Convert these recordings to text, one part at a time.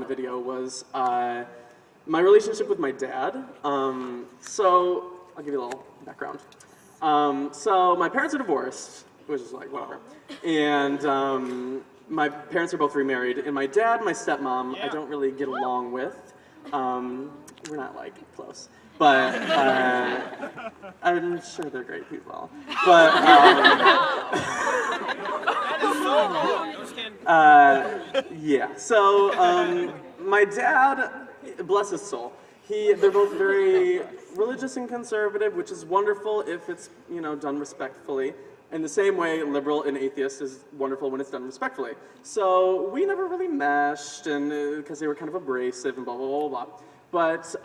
the video was my relationship with my dad. So I'll give you a little background. So my parents are divorced, which is like whatever, and my parents are both remarried, and my dad, my stepmom, I don't really get along with. We're not like close, but I'm sure they're great people. But yeah. So my dad, bless his soul, they're both very religious and conservative, which is wonderful if it's done respectfully. In the same way, liberal and atheist is wonderful when it's done respectfully. So we never really meshed, and because they were kind of abrasive and blah blah blah blah. But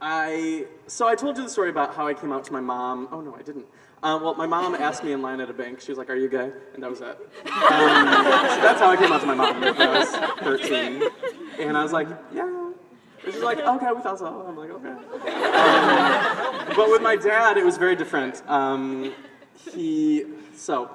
I told you the story about how I came out to my mom. Oh no, I didn't. Well, my mom asked me in line at a bank. She was like, "Are you gay?" And that was it. So that's how I came out to my mom when I was 13. And I was like, "Yeah." And she's like, "Okay, we thought so." I'm like, "Okay." But with my dad, it was very different. So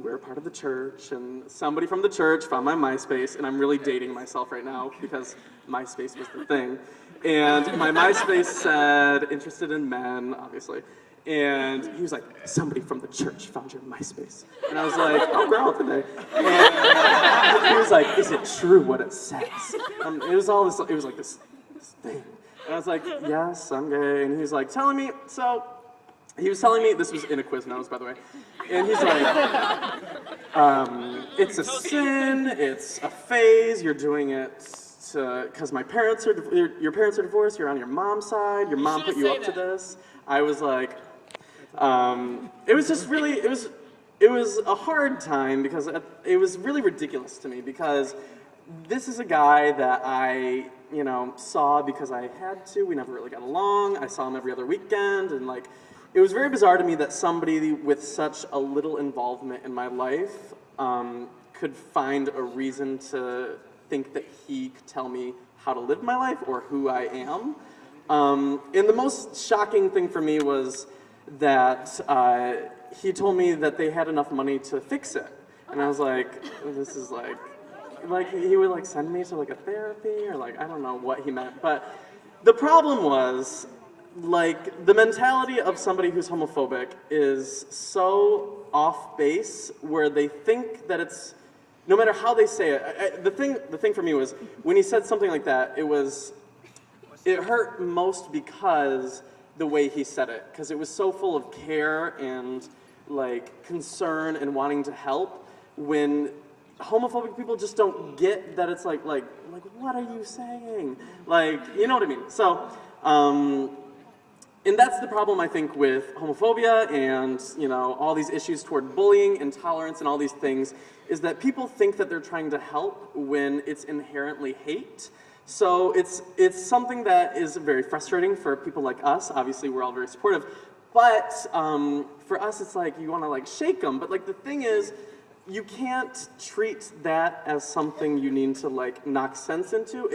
we're part of the church, and somebody from the church found my MySpace, and I'm really dating myself right now because MySpace was the thing. And my MySpace said, interested in men, obviously. And he was like, somebody from the church found your MySpace. And I was like, oh girl, today. And he was like, is it true what it says? It was like this thing. And I was like, yes, I'm gay. And he was like, he was telling me, this was in a Quiznos, by the way, and he's like, it's a sin, it's a phase, you're doing it because your parents are divorced, you're on your mom's side, your mom put you up to this. I was like, it was just really, it was a hard time because it was really ridiculous to me because this is a guy that I, saw because I had to, we never really got along, I saw him every other weekend, and like, it was very bizarre to me that somebody with such a little involvement in my life could find a reason to think that he could tell me how to live my life or who I am. And the most shocking thing for me was that he told me that they had enough money to fix it. And I was like, this is like he would send me to a therapy or I don't know what he meant. But the problem was, the mentality of somebody who's homophobic is so off base where they think that it's, no matter how they say it, the thing for me was, when he said something like that, it hurt most because the way he said it, because it was so full of care and concern and wanting to help, when homophobic people just don't get that it's like what are you saying? You know what I mean? So, and that's the problem, I think, with homophobia and, all these issues toward bullying and tolerance and all these things, is that people think that they're trying to help when it's inherently hate. So it's something that is very frustrating for people like us. Obviously, we're all very supportive. But for us, it's you want to shake them. But the thing is, you can't treat that as something you need to knock sense into.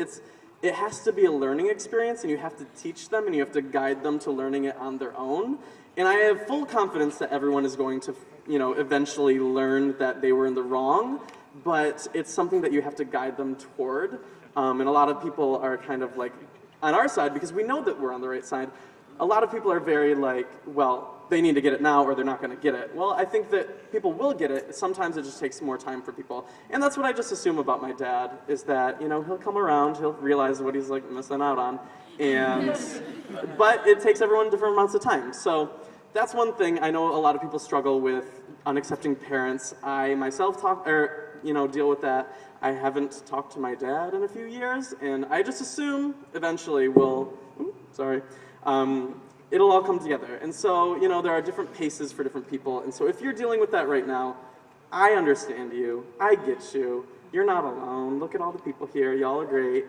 It has to be a learning experience, and you have to teach them, and you have to guide them to learning it on their own. And I have full confidence that everyone is going to, eventually learn that they were in the wrong, but it's something that you have to guide them toward. And a lot of people are kind of on our side, because we know that we're on the right side, a lot of people are very well, they need to get it now or they're not going to get it. Well, I think that people will get it. Sometimes it just takes more time for people. And that's what I just assume about my dad, is that, he'll come around, he'll realize what he's missing out on. But it takes everyone different amounts of time. So that's one thing. I know a lot of people struggle with unaccepting parents. I myself deal with that. I haven't talked to my dad in a few years, and I just assume eventually it'll all come together. And so, there are different paces for different people. And so if you're dealing with that right now, I understand you. I get you. You're not alone. Look at all the people here. Y'all are great.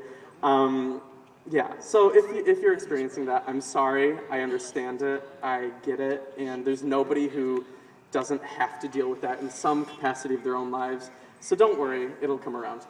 Yeah, so if you're experiencing that, I'm sorry. I understand it. I get it. And there's nobody who doesn't have to deal with that in some capacity of their own lives. So don't worry. It'll come around.